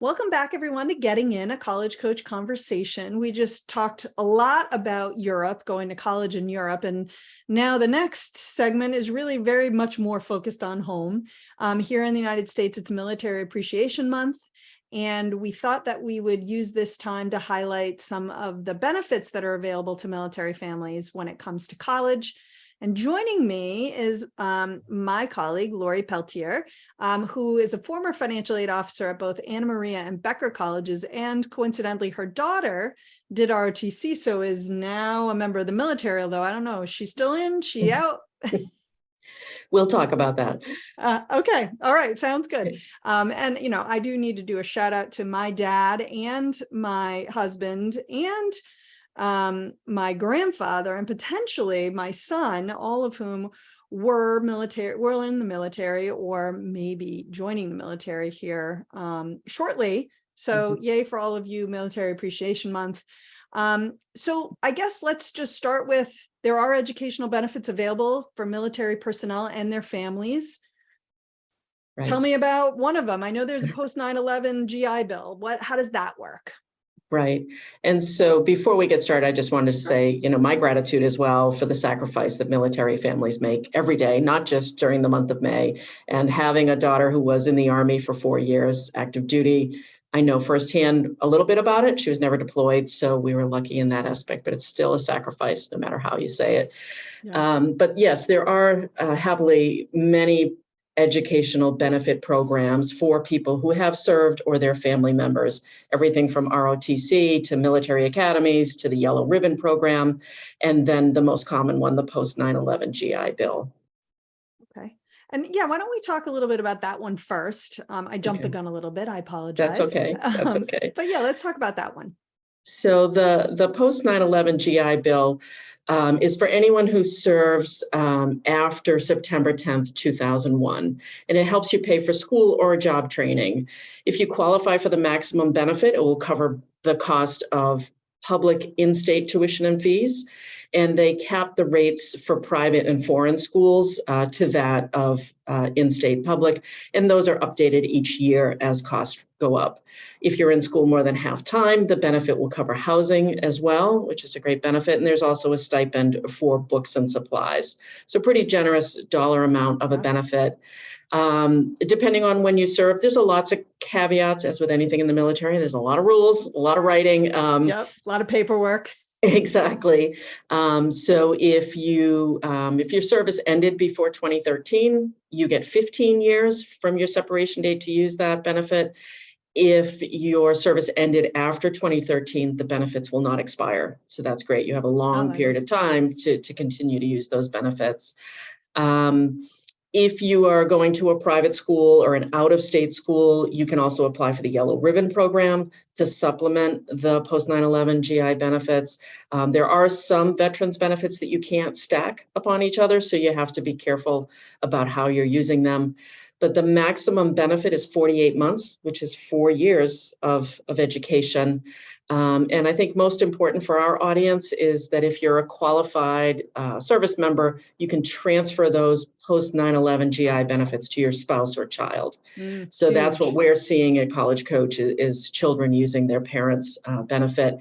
Welcome back, everyone, to Getting In, a College Coach Conversation. We just talked a lot about Europe, going to college in Europe, and now the next segment is really very much more focused on home. Here in the United States, it's Military Appreciation Month, and we thought that we would use this time to highlight some of the benefits that are available to military families when it comes to college. And joining me is my colleague, Lori Peltier, who is a former financial aid officer at both Anna Maria and Becker colleges. And coincidentally, her daughter did ROTC, so is now a member of the military, although I don't know, is she still in? She out? We'll talk about that. Okay. All right. Sounds good. And, I do need to do a shout out to my dad and my husband and my grandfather and potentially my son, all of whom were in the military or maybe joining the military here shortly. So yay for all of you, Military Appreciation Month. So I guess let's just start with, there are educational benefits available for military personnel and their families. Right. Tell me about one of them. I know there's a post 9/11 GI Bill. How does that work? Right. And so before we get started, I just wanted to say, my gratitude as well for the sacrifice that military families make every day, not just during the month of May. And having a daughter who was in the Army for 4 years, active duty, I know firsthand a little bit about it. She was never deployed, so we were lucky in that aspect, but it's still a sacrifice no matter how you say it. Yeah. But yes, there are happily many educational benefit programs for people who have served or their family members, everything from ROTC to military academies to the Yellow Ribbon program, and then the most common one, the post 9/11 GI Bill. Okay. And yeah, why don't we talk a little bit about that one first? I jumped the gun a little bit. I apologize. That's okay. That's okay. But yeah, let's talk about that one. So the post 9/11 GI Bill is for anyone who serves after September 10th, 2001, and it helps you pay for school or job training. If you qualify for the maximum benefit, it will cover the cost of public in-state tuition and fees, and they cap the rates for private and foreign schools to that of in-state public, and those are updated each year as costs go up. If you're in school more than half time, the benefit will cover housing as well, which is a great benefit, and there's also a stipend for books and supplies. So pretty generous dollar amount of a benefit. Depending on when you serve, there's lots of caveats, as with anything in the military. There's a lot of rules, a lot of writing. Yep, a lot of paperwork. Exactly. So if your service ended before 2013, you get 15 years from your separation date to use that benefit. If your service ended after 2013, the benefits will not expire. So that's great. You have a long period of time to continue to use those benefits. If you are going to a private school or an out-of-state school, you can also apply for the Yellow Ribbon program to supplement the post 9/11 GI benefits. There are some veterans benefits that you can't stack upon each other, so you have to be careful about how you're using them. But the maximum benefit is 48 months, which is 4 years of education. And I think most important for our audience is that if you're a qualified service member, you can transfer those post 9/11 GI benefits to your spouse or child. So huge. That's what we're seeing at College Coach is children using their parents' benefit.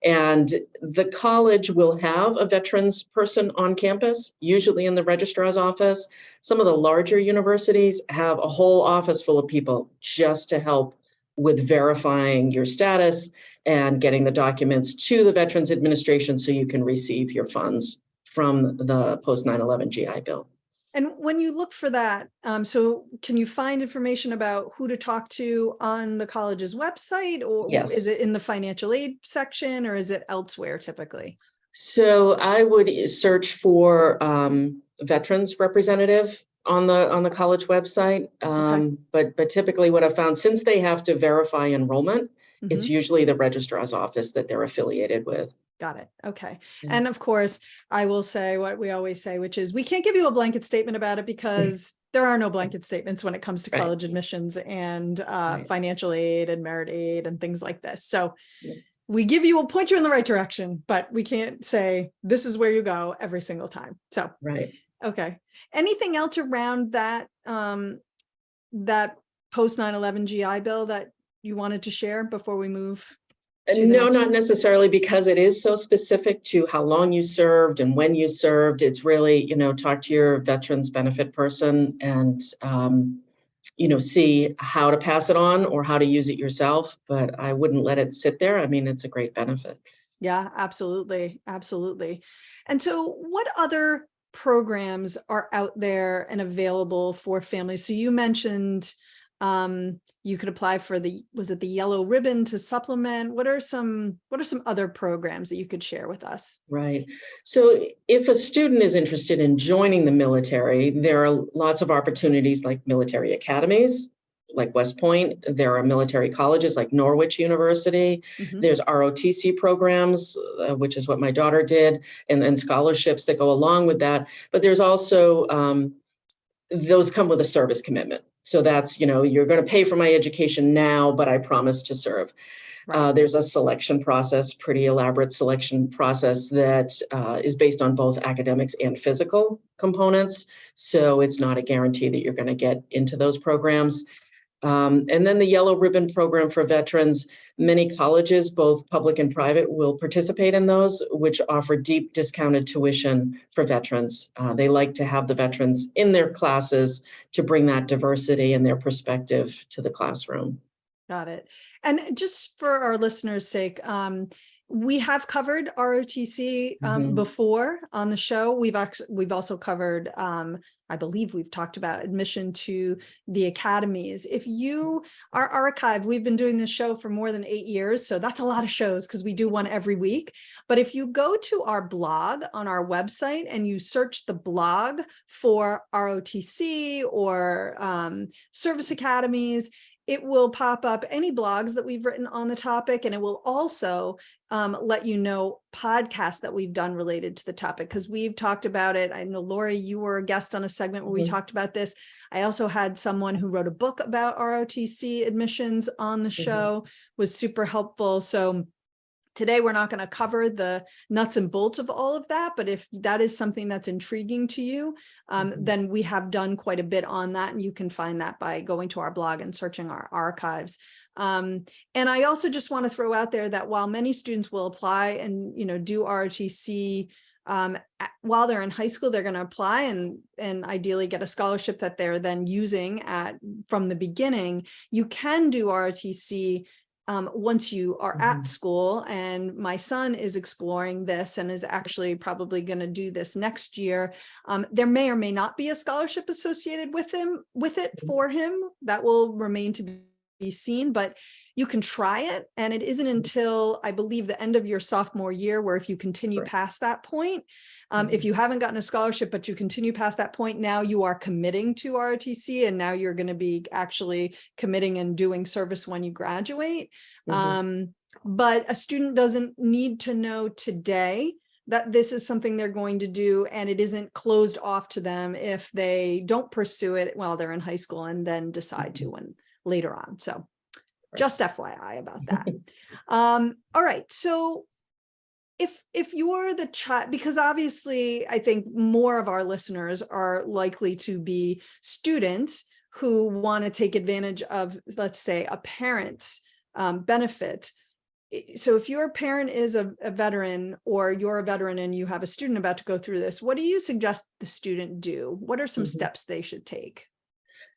And the college will have a veterans person on campus, usually in the registrar's office. Some of the larger universities have a whole office full of people just to help with verifying your status and getting the documents to the Veterans Administration so you can receive your funds from the post 9/11 GI Bill. And when you look for that, so can you find information about who to talk to on the college's website, or yes. Is it in the financial aid section, or is it elsewhere typically? So I would search for veterans representative on the college website. Okay. But typically what I've found, since they have to verify enrollment, it's usually the registrar's office that they're affiliated with. Got it. Okay. Yeah. And of course, I will say what we always say, which is we can't give you a blanket statement about it because there are no blanket statements when it comes to college admissions and financial aid and merit aid and things like this. So we'll point you in the right direction, but we can't say this is where you go every single time. So, okay. Anything else around that, that post 9/11 GI Bill that you wanted to share before we move to the No, next not one? necessarily, because it is so specific to how long you served and when you served. It's really, talk to your veterans benefit person and, see how to pass it on or how to use it yourself. But I wouldn't let it sit there. I mean, it's a great benefit. Yeah, absolutely. Absolutely. And so what other programs are out there and available for families? So you mentioned you could apply for was it the yellow ribbon to supplement? What are some other programs that you could share with us? Right. So if a student is interested in joining the military, there are lots of opportunities like military academies, like West Point. There are military colleges like Norwich University. Mhm. There's ROTC programs, which is what my daughter did, and scholarships that go along with that. But there's also those come with a service commitment. So that's, you're going to pay for my education now, but I promise to serve. Right. There's a selection process, pretty elaborate selection process that is based on both academics and physical components. So it's not a guarantee that you're going to get into those programs. And then the Yellow Ribbon Program for veterans, many colleges, both public and private, will participate in those, which offer deep discounted tuition for veterans. They like to have the veterans in their classes to bring that diversity and their perspective to the classroom. Got it. And just for our listeners' sake, we have covered ROTC before on the show. We've also covered, I believe we've talked about admission to the academies. If you are archived, we've been doing this show for more than 8 years, so that's a lot of shows because we do one every week. But if you go to our blog on our website and you search the blog for ROTC or service academies, it will pop up any blogs that we've written on the topic, and it will also let you know podcasts that we've done related to the topic, because we've talked about it. I know, Lori, you were a guest on a segment where we talked about this. I also had someone who wrote a book about ROTC admissions on the show, was super helpful. So today, we're not going to cover the nuts and bolts of all of that, but if that is something that's intriguing to you, then we have done quite a bit on that, and you can find that by going to our blog and searching our archives. And I also just want to throw out there that while many students will apply and do ROTC while they're in high school, they're going to apply and ideally get a scholarship that they're then using from the beginning. You can do ROTC once you are at school, and my son is exploring this and is actually probably going to do this next year. There may or may not be a scholarship associated with it for him. That will remain to be seen, but you can try it. And it isn't until, I believe, the end of your sophomore year, where if you continue past that point, if you haven't gotten a scholarship, but you continue past that point, now you are committing to ROTC, and now you're going to be actually committing and doing service when you graduate. But a student doesn't need to know today that this is something they're going to do, and it isn't closed off to them if they don't pursue it while they're in high school and then decide to when later on. So just FYI about that. All right. So if you're the child, because obviously I think more of our listeners are likely to be students who want to take advantage of, let's say, a parent's benefit. So if your parent is a veteran, or you're a veteran and you have a student about to go through this, what do you suggest the student do? What are some steps they should take?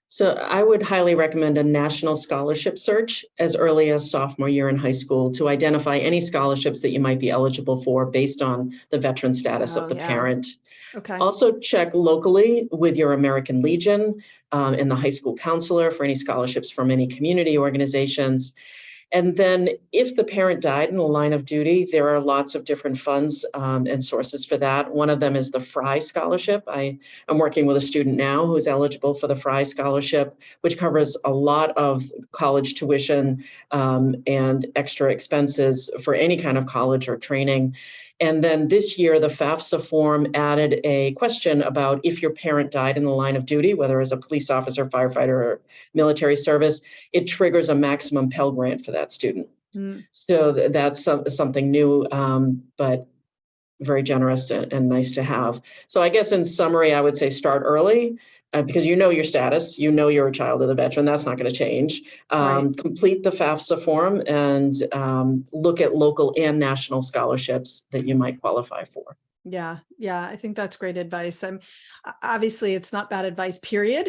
So I would highly recommend a national scholarship search as early as sophomore year in high school to identify any scholarships that you might be eligible for based on the veteran status of the parent. Okay. Also check locally with your American Legion and the high school counselor for any scholarships from any community organizations. And then if the parent died in the line of duty, there are lots of different funds and sources for that. One of them is the Fry Scholarship. I am working with a student now who is eligible for the Fry Scholarship, which covers a lot of college tuition and extra expenses for any kind of college or training. And then this year, the FAFSA form added a question about if your parent died in the line of duty, whether as a police officer, firefighter, or military service, it triggers a maximum Pell Grant for that student. So that's something new, but very generous and nice to have. So I guess in summary, I would say start early. because you know your status, you know you're a child of the veteran, that's not going to change. Right. Complete the FAFSA form and look at local and national scholarships that you might qualify for. Yeah, I think that's great advice. Obviously it's not bad advice, period,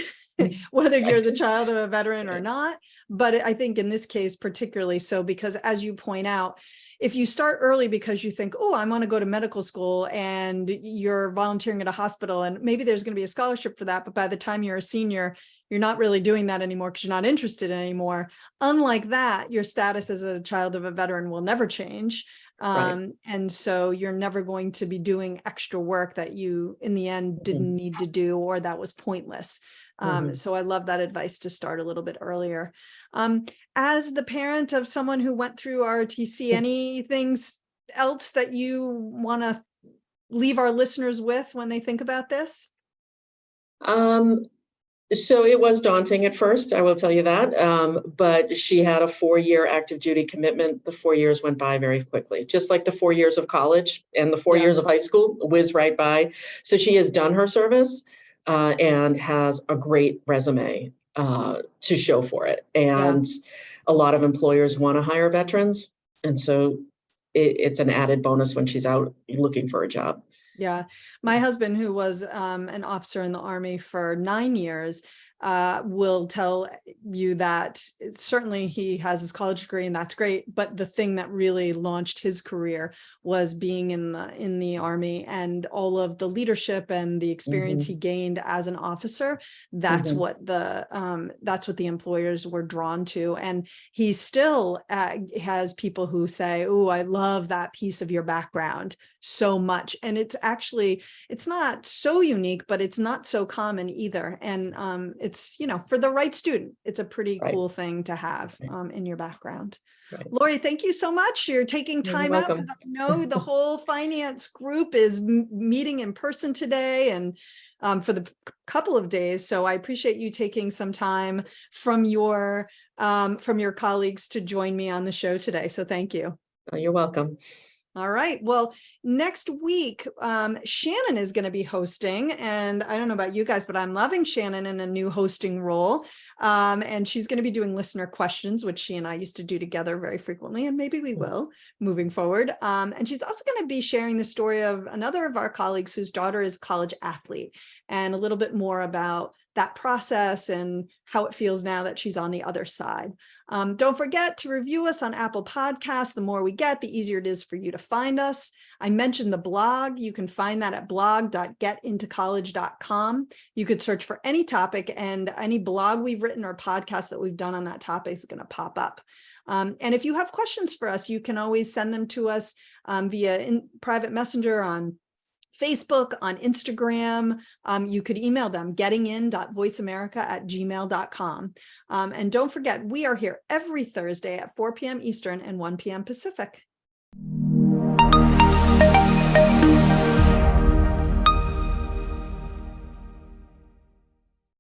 whether you're the child of a veteran or not. But I think in this case, particularly so, because as you point out, if you start early because you think, oh, I want to go to medical school, and you're volunteering at a hospital, and maybe there's going to be a scholarship for that, but by the time you're a senior, you're not really doing that anymore because you're not interested anymore. Unlike that, your status as a child of a veteran will never change. Right. And so you're never going to be doing extra work that you in the end didn't need to do, or that was pointless. So I love that advice to start a little bit earlier. As the parent of someone who went through ROTC, anything else that you want to leave our listeners with when they think about this? So it was daunting at first, I will tell you that. But she had a 4-year active duty commitment. The 4 years went by very quickly, just like the 4 years of college and the 4 years of high school whiz right by. So she has done her service and has a great resume to show for it. And a lot of employers want to hire veterans. And so it's an added bonus when she's out looking for a job. Yeah. My husband, who was an officer in the Army for 9 years, will tell you that certainly he has his college degree, and that's great. But the thing that really launched his career was being in the Army, and all of the leadership and the experience he gained as an officer. That's what the employers were drawn to. And he still has people who say, "Oh, I love that piece of your background so much." And it's not so unique, but it's not so common either. And it's, for the right student, it's a pretty cool thing to have in your background. Lori, thank you so much. You're taking time out, because I know the whole finance group is meeting in person today and for the couple of days. So I appreciate you taking some time from your colleagues to join me on the show today. So thank you. Oh, you're welcome. All right. Well, next week, Shannon is going to be hosting, and I don't know about you guys, but I'm loving Shannon in a new hosting role. And she's going to be doing listener questions, which she and I used to do together very frequently, and maybe we will moving forward. And she's also going to be sharing the story of another of our colleagues whose daughter is a college athlete, and a little bit more about that process and how it feels now that she's on the other side. Don't forget to review us on Apple Podcasts. The more we get, the easier it is for you to find us. I mentioned the blog. You can find that at blog.getintocollege.com. You could search for any topic, and any blog we've written or podcast that we've done on that topic is going to pop up. And if you have questions for us, you can always send them to us via private messenger on Facebook, on Instagram. You could email them, gettingin.voiceamerica@gmail.com. And don't forget, we are here every Thursday at 4 p.m. Eastern and 1 p.m. Pacific.